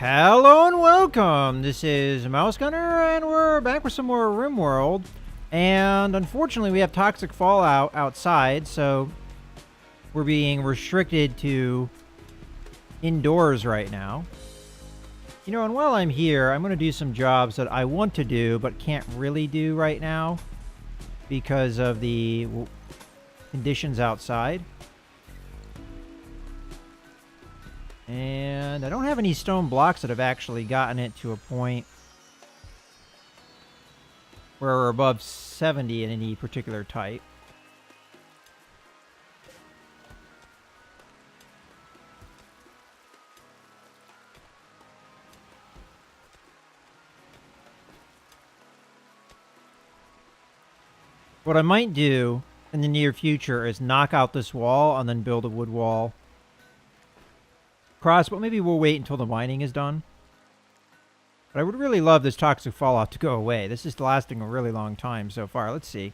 Hello and welcome. This is Mouse Gunner, and we're back with some more Rimworld. And unfortunately, we have toxic fallout outside, so we're being restricted to indoors right now. You know, and while I'm here, I'm going to do some jobs that I want to do but can't really do right now because of the conditions outside. And I don't have any stone blocks that have actually gotten it to a point where we're above 70 in any particular type. What I might do in the near future is knock out this wall and then build a wood wall across, but maybe we'll wait until the mining is done. But I would really love this toxic fallout to go away. This is lasting a really long time so far. Let's see.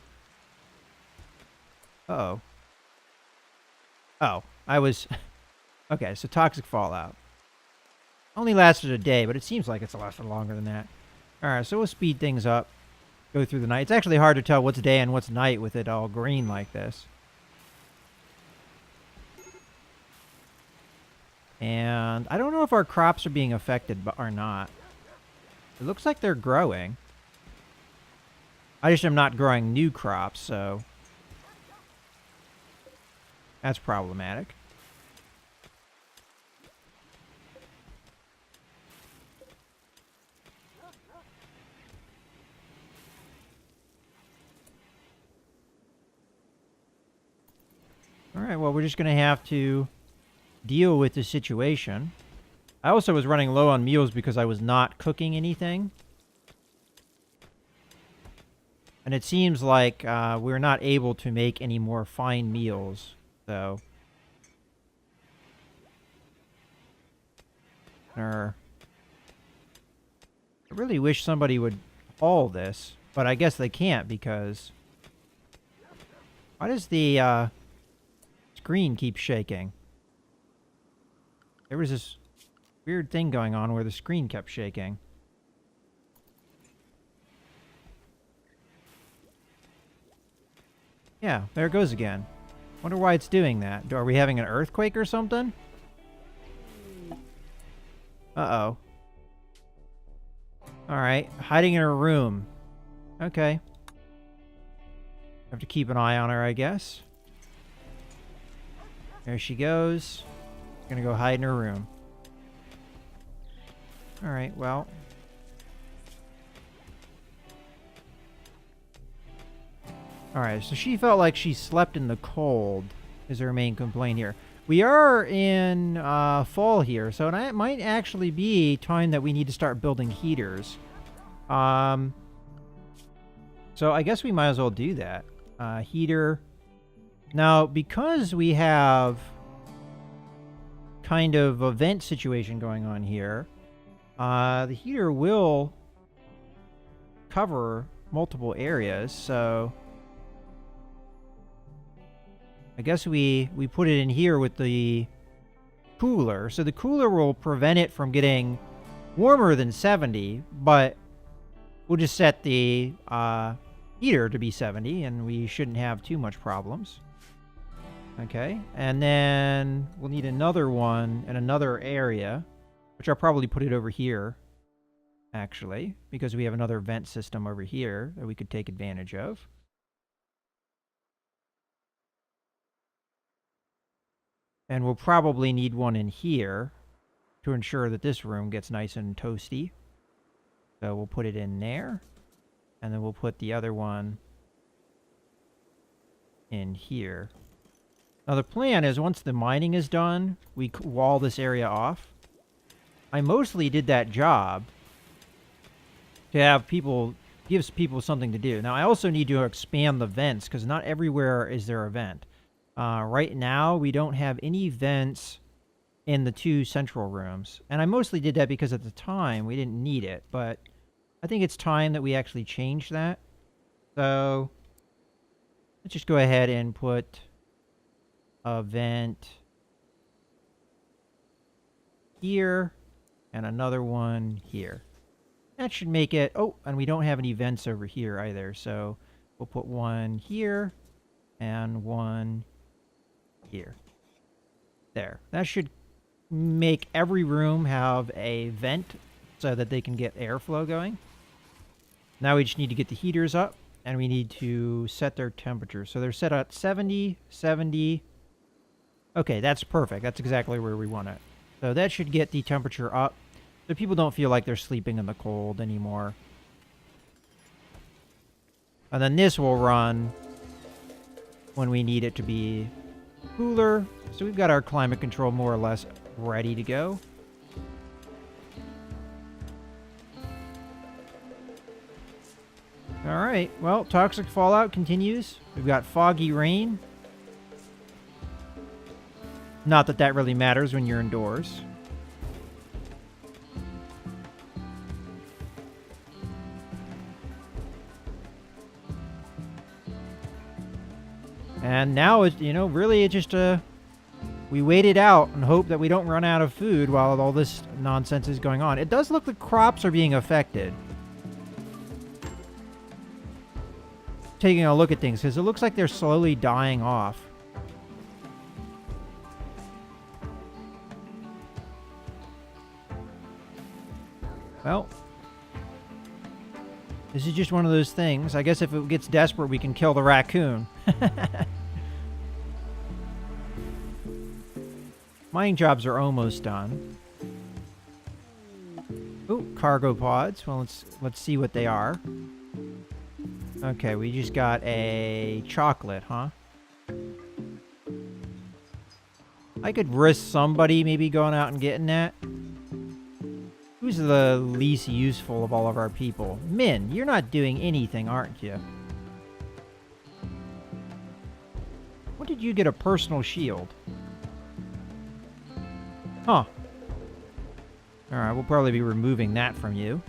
Uh-oh. Oh, I was... Okay, so toxic fallout. Only lasted a day, but it seems like it's lasted longer than that. Alright, so we'll speed things up. Go through the night. It's actually hard to tell what's day and what's night with it all green like this. And I don't know if our crops are being affected or not. It looks like they're growing. I just am not growing new crops, so that's problematic. Alright, well, we're just going to have to deal with the situation. I also was running low on meals because I was not cooking anything. And it seems like we're not able to make any more fine meals, so... I really wish somebody would haul this, but I guess they can't because... Why does the screen keep shaking? There was this weird thing going on where the screen kept shaking. Yeah, there it goes again. Wonder why it's doing that. Are we having an earthquake or something? Uh-oh. Alright, hiding in her room. Okay. Have to keep an eye on her, I guess. There she goes. Gonna go hide in her room. Alright, well. Alright, so she felt like she slept in the cold, is her main complaint here. We are in fall here, so it might actually be time that we need to start building heaters. So I guess we might as well do that. Heater. Now, because we have kind of a vent situation going on here, the heater will cover multiple areas, so I guess we put it in here with the cooler. So the cooler will prevent it from getting warmer than 70, but we'll just set the heater to be 70, and we shouldn't have too much problems. Okay, and then we'll need another one in another area, which I'll probably put it over here, actually, because we have another vent system over here that we could take advantage of. And we'll probably need one in here to ensure that this room gets nice and toasty. So we'll put it in there, and then we'll put the other one in here. Now the plan is once the mining is done, we wall this area off. I mostly did that job to have people, gives people something to do. Now I also need to expand the vents because not everywhere is there a vent. Right now we don't have any vents in the two central rooms. And I mostly did that because at the time we didn't need it, but I think it's time that we actually change that. So let's just go ahead and put a vent here And another one here. That should make it... Oh, and we don't have any vents over here either. So we'll put one here and one here. There. That should make every room have a vent so that they can get airflow going. Now we just need to get the heaters up, and we need to set their temperature. So they're set at 70, 70. Okay, that's perfect. That's exactly where we want it. So that should get the temperature up so people don't feel like they're sleeping in the cold anymore. And then this will run when we need it to be cooler. So we've got our climate control more or less ready to go. All right, well, toxic fallout continues. We've got foggy rain. Not that that really matters when you're indoors. And now, really it's just we wait it out and hope that we don't run out of food while all this nonsense is going on. It does look like crops are being affected. Taking a look at things, because it looks like they're slowly dying off. Well, this is just one of those things. I guess if it gets desperate, we can kill the raccoon. Mining jobs are almost done. Ooh, cargo pods. Well, let's see what they are. Okay, we just got a chocolate, huh? I could risk somebody maybe going out and getting that. Who's the least useful of all of our people? Min, you're not doing anything, aren't you? When did you get a personal shield? Huh. Alright, we'll probably be removing that from you.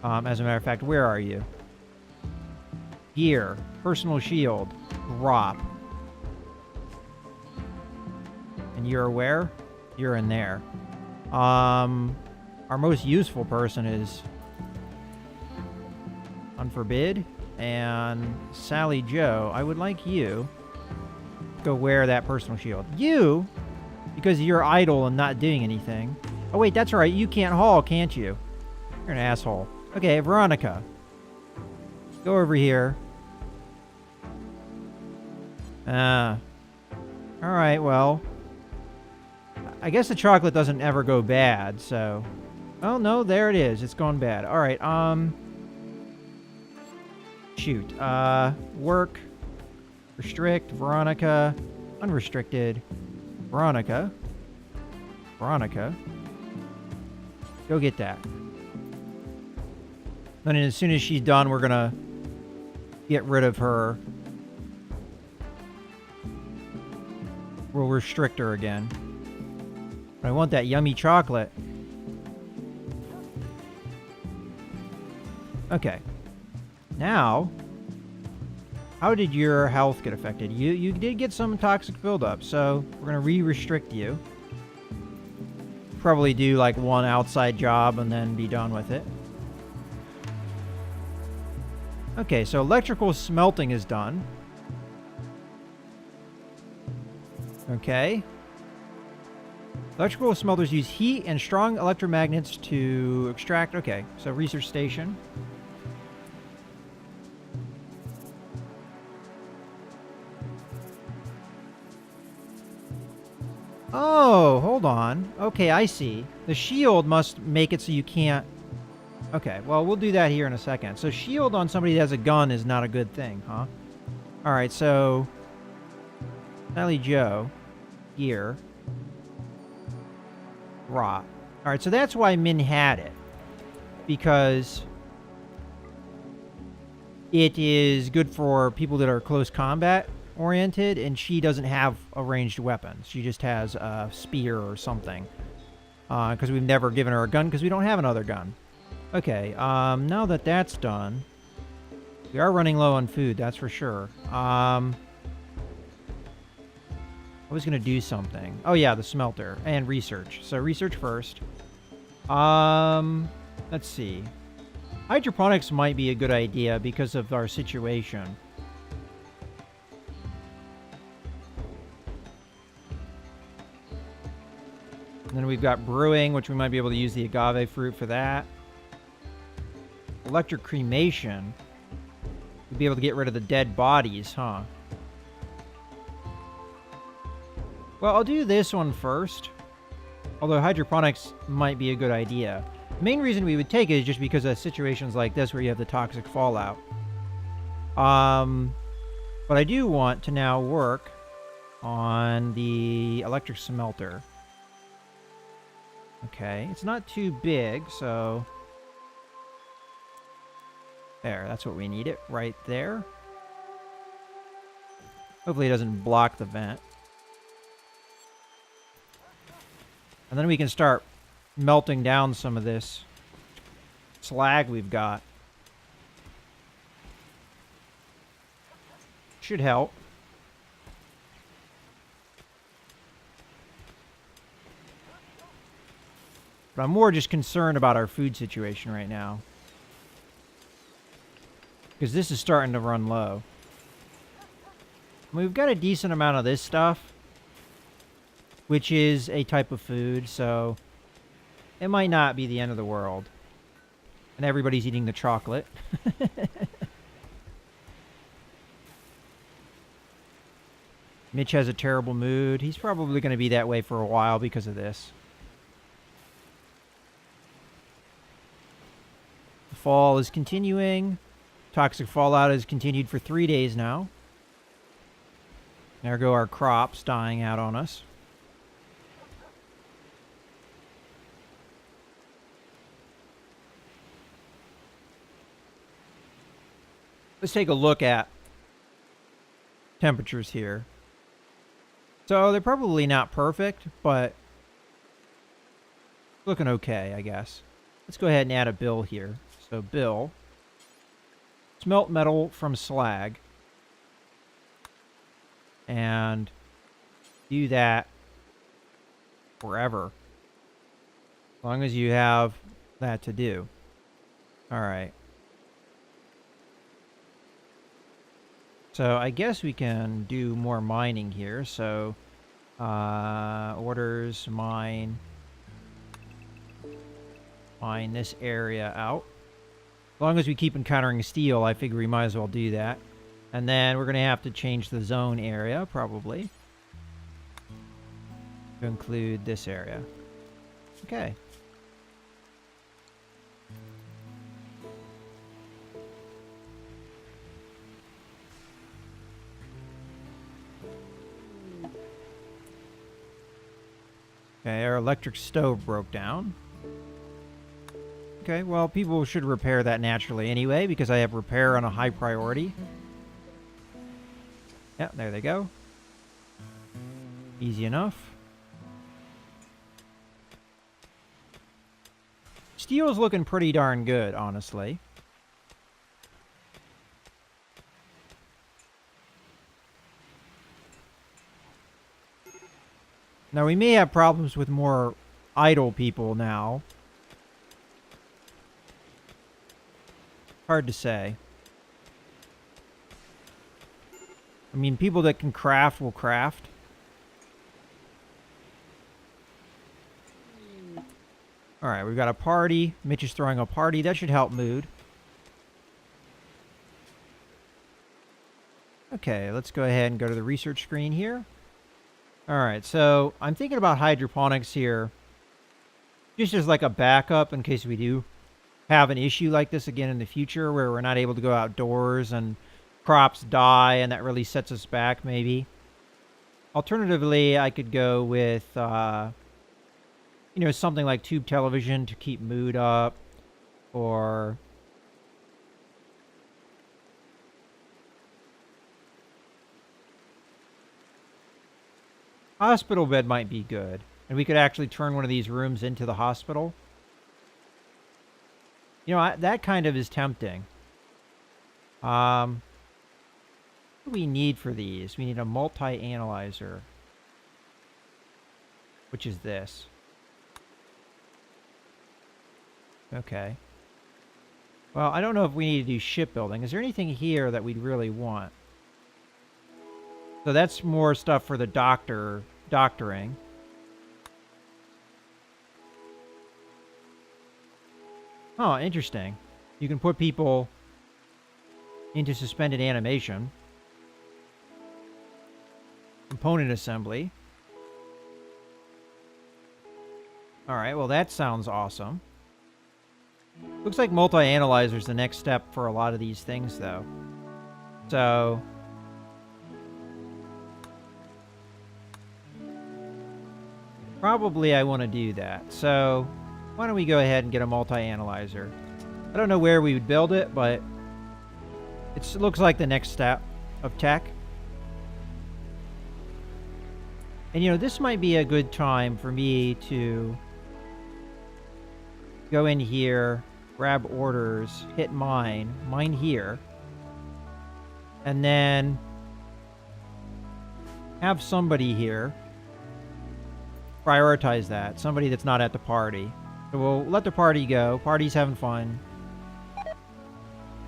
As a matter of fact, where are you? Gear. Personal shield. Drop. And you're where? You're in there. Our most useful person is Unforbid and Sally Joe. I would like you to go wear that personal shield. You, because you're idle and not doing anything. Oh wait, that's right. You can't haul, can't you? You're an asshole. Okay, Veronica. Go over here. Alright, well. I guess the chocolate doesn't ever go bad, so... Oh, no, there it is. It's gone bad. Alright, shoot. Work. Restrict. Veronica. Unrestricted. Veronica. Veronica. Go get that. Then as soon as she's done, we're gonna get rid of her. We'll restrict her again. But I want that yummy chocolate. Okay. Now, how did your health get affected? You did get some toxic buildup, so we're gonna re-restrict you. Probably do like one outside job and then be done with it. Okay, so electrical smelting is done. Okay. Electrical smelters use heat and strong electromagnets to extract... Okay, so research station. Oh, hold on. Okay, I see. The shield must make it so you can't... Okay, well, we'll do that here in a second. So shield on somebody that has a gun is not a good thing, huh? Alright, so... Sally Joe. Gear. Raw. Alright, so that's why Min had it. Because... it is good for people that are close combat oriented, and she doesn't have a ranged weapon. She just has a spear or something. Because we've never given her a gun because we don't have another gun. Okay, now that that's done, we are running low on food, that's for sure. I was going to do something. Oh yeah, the smelter and research. So research first. Let's see. Hydroponics might be a good idea because of our situation. And then we've got brewing, which we might be able to use the agave fruit for that. Electric cremation. We'd be able to get rid of the dead bodies, huh? Well, I'll do this one first. Although hydroponics might be a good idea. The main reason we would take it is just because of situations like this where you have the toxic fallout. But I do want to now work on the electric smelter. Okay, it's not too big, so... There, that's what we need it, right there. Hopefully it doesn't block the vent. And then we can start melting down some of this slag we've got. Should help. But I'm more just concerned about our food situation right now. Because this is starting to run low. I mean, we've got a decent amount of this stuff, which is a type of food, so it might not be the end of the world. And everybody's eating the chocolate. Mitch has a terrible mood. He's probably going to be that way for a while because of this. The fall is continuing. Toxic fallout has continued for 3 days now. There go our crops dying out on us. Let's take a look at temperatures here. So they're probably not perfect, but looking okay, I guess. Let's go ahead and add a bill here. So bill, smelt metal from slag, and do that forever, as long as you have that to do. All right. So I guess we can do more mining here. So orders, mine this area out. As long as we keep encountering steel, I figure we might as well do that. And then we're going to have to change the zone area, probably, to include this area. Okay. Okay, our electric stove broke down. Okay, well, people should repair that naturally anyway, because I have repair on a high priority. Yeah, there they go. Easy enough. Steel's looking pretty darn good, honestly. Now, we may have problems with more idle people now. Hard to say. I mean, people that can craft will craft. Alright, we've got a party. Mitch is throwing a party. That should help mood. Okay, let's go ahead and go to the research screen here. Alright, so I'm thinking about hydroponics here. Just as like a backup in case we do have an issue like this again in the future where we're not able to go outdoors and crops die and that really sets us back maybe. Alternatively, I could go with, you know, something like tube television to keep mood up, or hospital bed might be good. And we could actually turn one of these rooms into the hospital. You know, that kind of is tempting. What do we need for these? We need a multi-analyzer. Which is this. Okay. Well, I don't know if we need to do shipbuilding. Is there anything here that we'd really want? So that's more stuff for the doctoring. Oh, interesting. You can put people into suspended animation. Component assembly. Alright, well that sounds awesome. Looks like multi-analyzer is the next step for a lot of these things, though. So... probably I want to do that. So, why don't we go ahead and get a multi-analyzer? I don't know where we would build it, but it looks like the next step of tech. And, you know, this might be a good time for me to go in here, grab orders, hit mine here, and then have somebody here prioritize that. Somebody that's not at the party. So we'll let the party go. Party's having fun.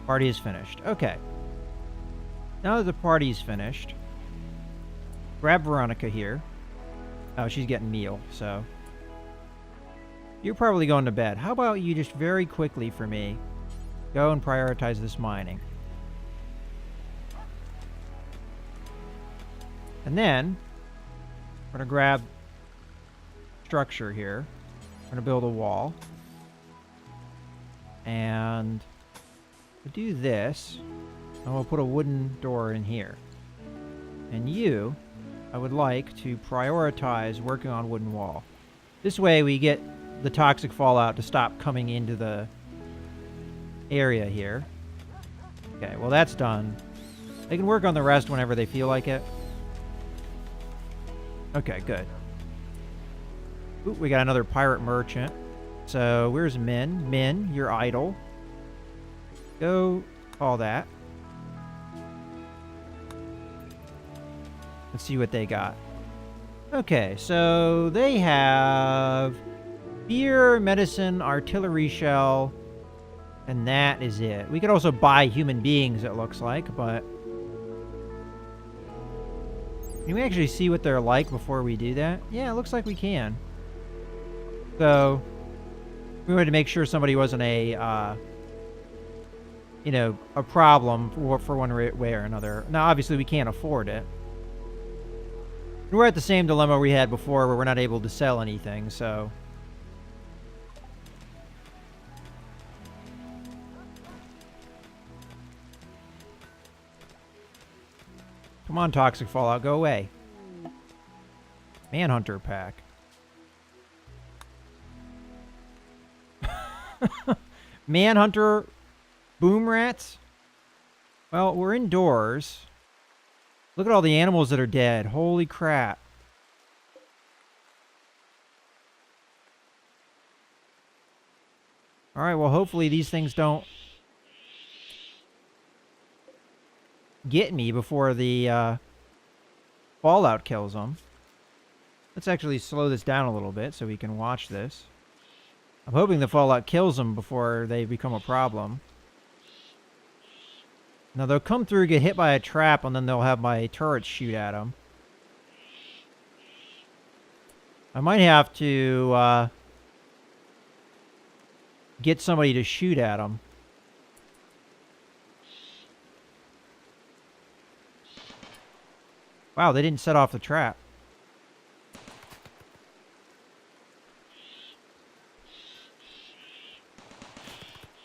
Party is finished. Okay. Now that the party's finished, grab Veronica here. Oh, she's getting meal, so... you're probably going to bed. How about you just very quickly for me go and prioritize this mining. And then we're going to grab structure here. We're going to build a wall. And we'll do this. And we'll put a wooden door in here. And you, I would like to prioritize working on wooden wall. This way we get the toxic fallout to stop coming into the area here. Okay, well that's done. They can work on the rest whenever they feel like it. Okay, good. Ooh, we got another pirate merchant. So, where's Min? Min, you're idle. Go call that. Let's see what they got. Okay, so they have beer, medicine, artillery shell, and that is it. We could also buy human beings, it looks like, but... can we actually see what they're like before we do that? Yeah, it looks like we can. So, we wanted to make sure somebody wasn't a, you know, a problem for one way or another. Now, obviously, we can't afford it. We're at the same dilemma we had before where we're not able to sell anything, so... come on, Toxic Fallout, go away. Manhunter pack. Manhunter boom rats? Well, we're indoors. Look at all the animals that are dead. Holy crap. Alright, well, hopefully these things don't get me before the fallout kills them. Let's actually slow this down a little bit so we can watch this. I'm hoping the fallout kills them before they become a problem. Now they'll come through, get hit by a trap, and then they'll have my turrets shoot at them. I might have to get somebody to shoot at them. Wow, they didn't set off the trap.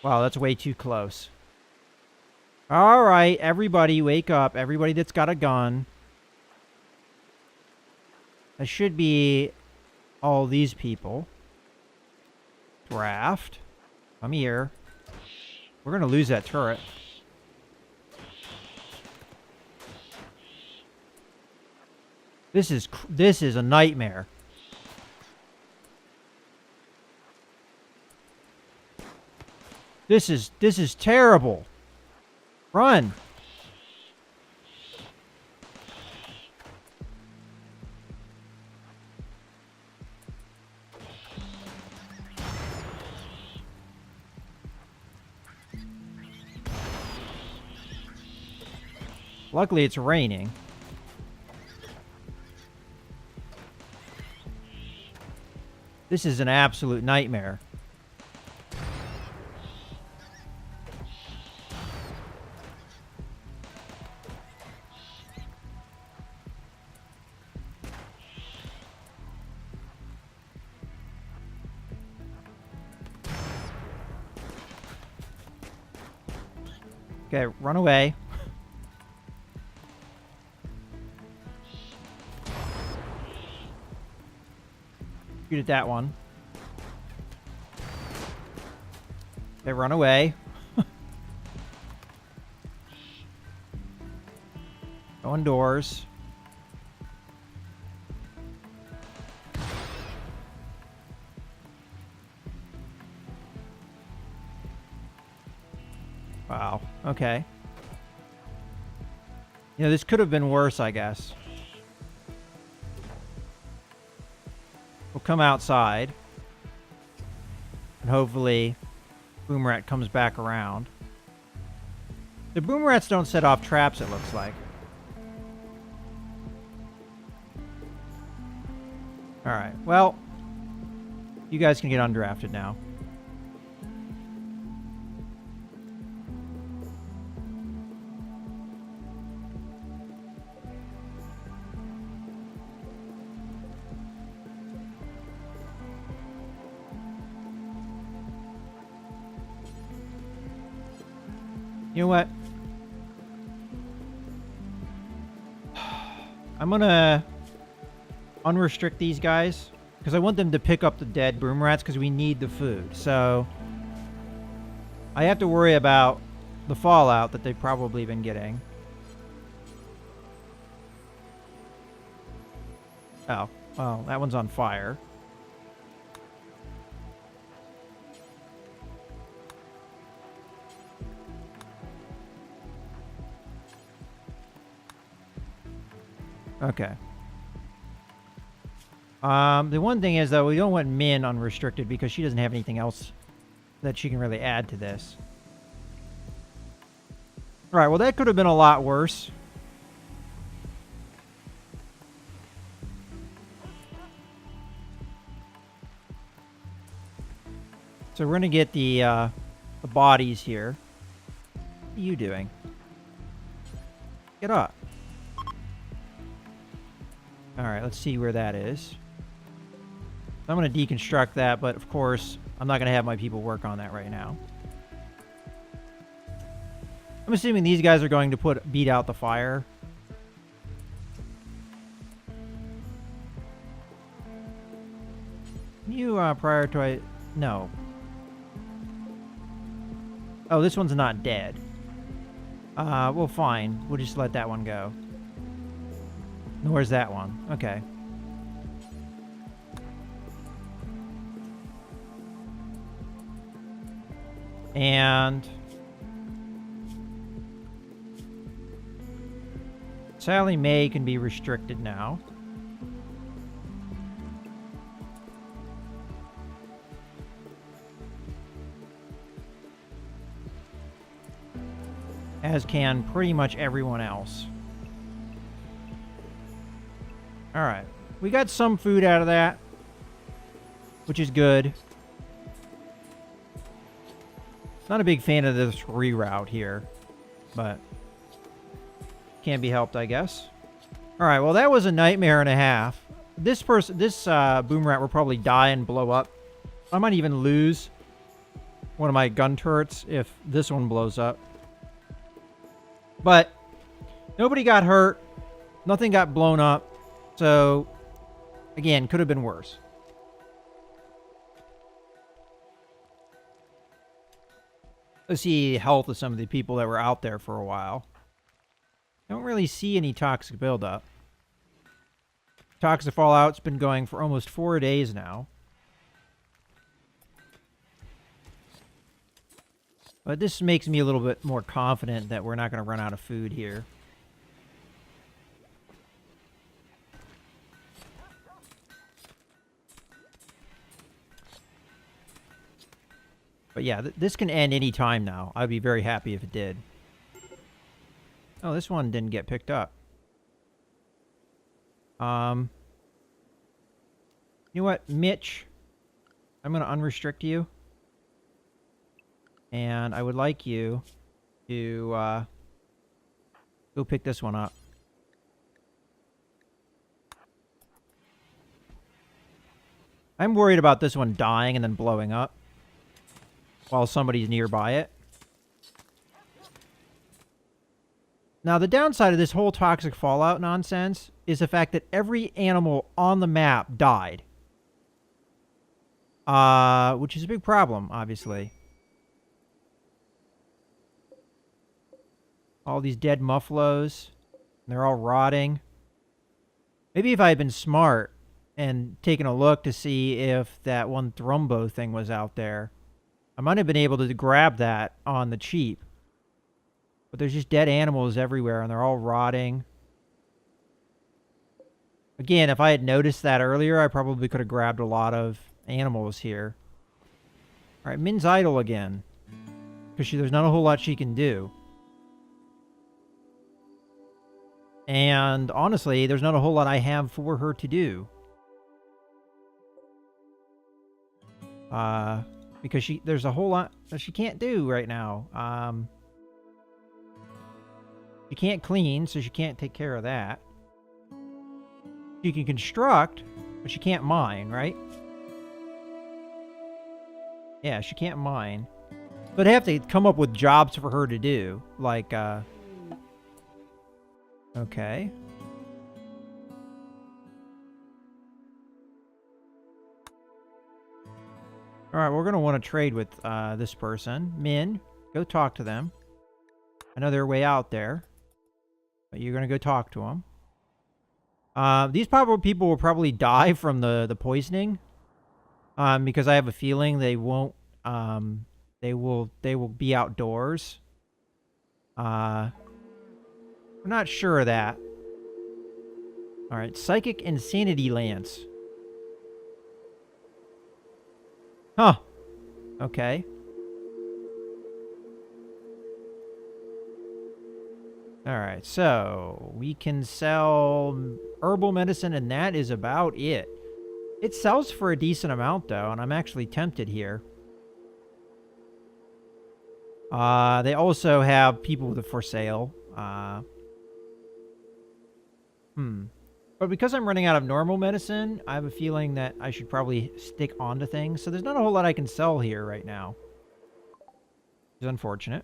Wow, that's way too close. Alright, everybody wake up. Everybody that's got a gun. That should be all these people. Draft. Come here. We're gonna lose that turret. This is a nightmare. This is terrible. Run. Luckily, it's raining. This is an absolute nightmare. Okay, run away. Shoot at that one. Okay, run away. Go indoors. Wow. Okay. You know, this could have been worse, I guess. We'll come outside. And hopefully, Boomrat comes back around. The Boomerats don't set off traps, it looks like. Alright, well, you guys can get undrafted now. You know what? I'm gonna unrestrict these guys because I want them to pick up the dead Boomerats because we need the food. So I have to worry about the fallout that they've probably been getting. Oh, well, that one's on fire. Okay. The one thing is, though, we don't want Min unrestricted because she doesn't have anything else that she can really add to this. Alright, well, that could have been a lot worse. So we're going to get the bodies here. What are you doing? Get up. Alright, let's see where that is. I'm going to deconstruct that, but of course, I'm not going to have my people work on that right now. I'm assuming these guys are going to beat out the fire. Can you prioritize? No. Oh, this one's not dead. Well, fine. We'll just let that one go. Where's that one? Okay. And Sally Mae can be restricted now. As can pretty much everyone else. Alright. We got some food out of that, which is good. Not a big fan of this reroute here, but can't be helped, I guess. Alright, well, that was a nightmare and a half. This Boomerang will probably die and blow up. I might even lose one of my gun turrets if this one blows up. But nobody got hurt. Nothing got blown up. So, again, could have been worse. Let's see the health of some of the people that were out there for a while. Don't really see any toxic buildup. Toxic fallout's been going for almost 4 days now. But this makes me a little bit more confident that we're not going to run out of food here. But yeah, this can end any time now. I'd be very happy if it did. Oh, this one didn't get picked up. You know what, Mitch? I'm going to unrestrict you. And I would like you to go pick this one up. I'm worried about this one dying and then blowing up while somebody's nearby it. Now, the downside of this whole toxic fallout nonsense is the fact that every animal on the map died. Which is a big problem, obviously. All these dead muffaloes. They're all rotting. Maybe if I had been smart and taken a look to see if that one Thrumbo thing was out there, I might have been able to grab that on the cheap. But there's just dead animals everywhere, and they're all rotting. Again, if I had noticed that earlier, I probably could have grabbed a lot of animals here. Alright, Min's idle again. Because there's not a whole lot she can do. And honestly, there's not a whole lot I have for her to do. Because there's a whole lot that she can't do right now. She can't clean, so she can't take care of that. She can construct, but she can't mine, right? Yeah, she can't mine. But I have to come up with jobs for her to do. Like, okay. Alright, we're going to want to trade with this person. Min, go talk to them. I know they're way out there. But you're going to go talk to them. These people will probably die from the poisoning. Because I have a feeling they won't... They will be outdoors. We're not sure of that. Alright, Psychic Insanity Lance. Huh. Okay. Alright, so we can sell herbal medicine, and that is about it. It sells for a decent amount, though, and I'm actually tempted here. They also have people for sale. But because I'm running out of normal medicine, I have a feeling that I should probably stick onto things. So there's not a whole lot I can sell here right now. It's unfortunate.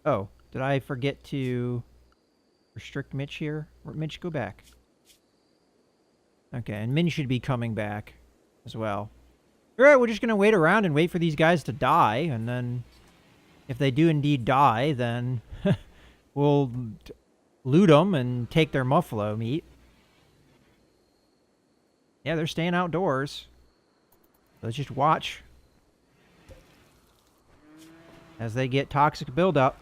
Oh, did I forget to restrict Mitch here? Mitch, go back. Okay, and Min should be coming back as well. Alright, we're just going to wait around and wait for these guys to die, and then if they do indeed die, then we'll loot them and take their muffalo meat. Yeah, they're staying outdoors. Let's just watch as they get toxic buildup.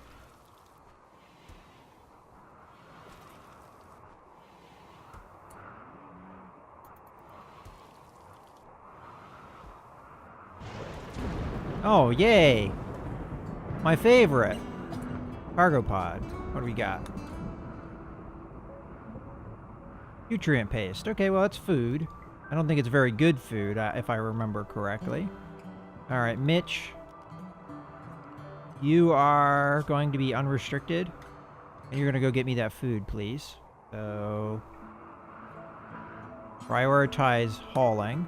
Oh, yay! My favorite. Cargo pod. What do we got? Nutrient paste. Okay, well, that's food. I don't think it's very good food, if I remember correctly. Alright, Mitch. You are going to be unrestricted. And you're going to go get me that food, please. So... prioritize hauling.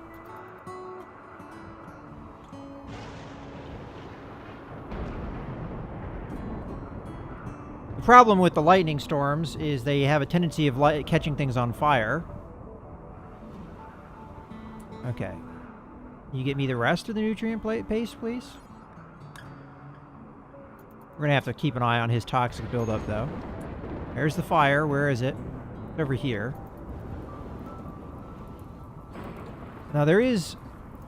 The problem with the lightning storms is they have a tendency of catching things on fire. Okay. Can you get me the rest of the nutrient paste, please? We're going to have to keep an eye on his toxic buildup, though. There's the fire. Where is it? It's over here. Now, there is,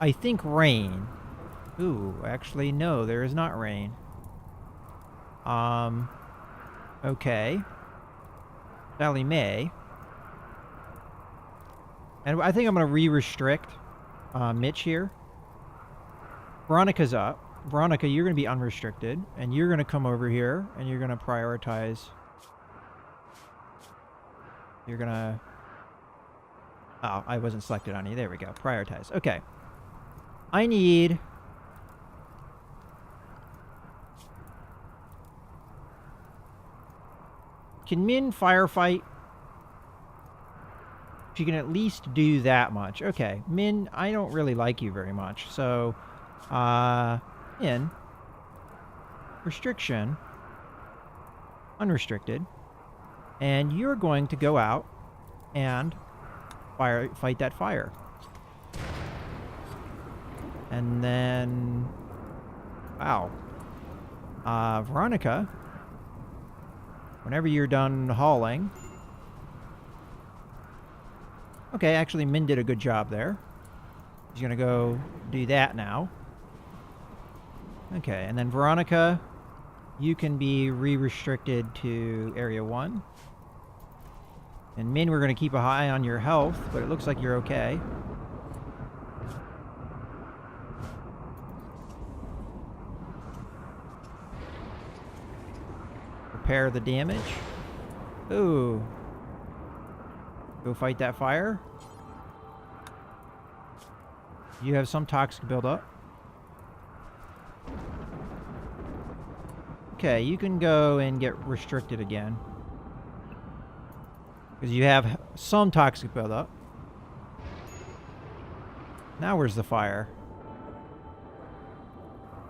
I think, rain. Ooh, actually, no, there is not rain. Okay. Sally Mae. And I think I'm going to re-restrict Mitch here. Veronica's up. Veronica, you're going to be unrestricted. And you're going to come over here, and you're going to prioritize. You're going to... Oh, I wasn't selected on you. There we go. Prioritize. Okay. I need... Can Min firefight? She can at least do that much. Okay. Min, I don't really like you very much. So, Min. Restriction. Unrestricted. And you're going to go out and fight that fire. And then... Wow. Veronica, whenever you're done hauling... Okay, actually, Min did a good job there. He's going to go do that now. Okay, and then Veronica, you can be re-restricted to Area 1. And Min, we're going to keep an eye on your health, but it looks like you're okay. Repair the damage. Ooh. Go fight that fire. You have some toxic buildup. Okay, you can go and get restricted again. Because you have some toxic buildup. Now where's the fire?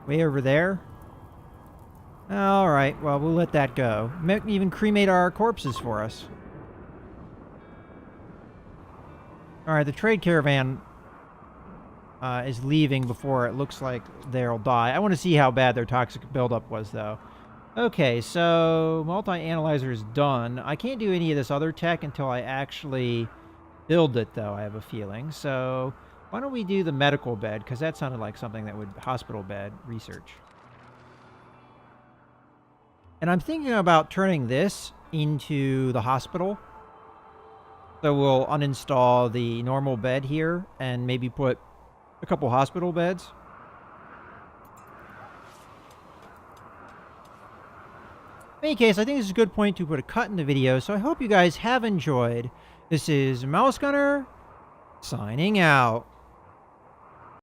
Way over there? Alright, well, we'll let that go. Might even cremate our corpses for us. Alright, the trade caravan is leaving before it looks like they'll die. I want to see how bad their toxic buildup was, though. Okay, so multi-analyzer is done. I can't do any of this other tech until I actually build it, though, I have a feeling. So why don't we do the medical bed, because that sounded like something that would... Hospital bed research. And I'm thinking about turning this into the hospital. So we'll uninstall the normal bed here and maybe put a couple hospital beds. In any case, I think this is a good point to put a cut in the video, so I hope you guys have enjoyed. This is Mouse Gunner, signing out.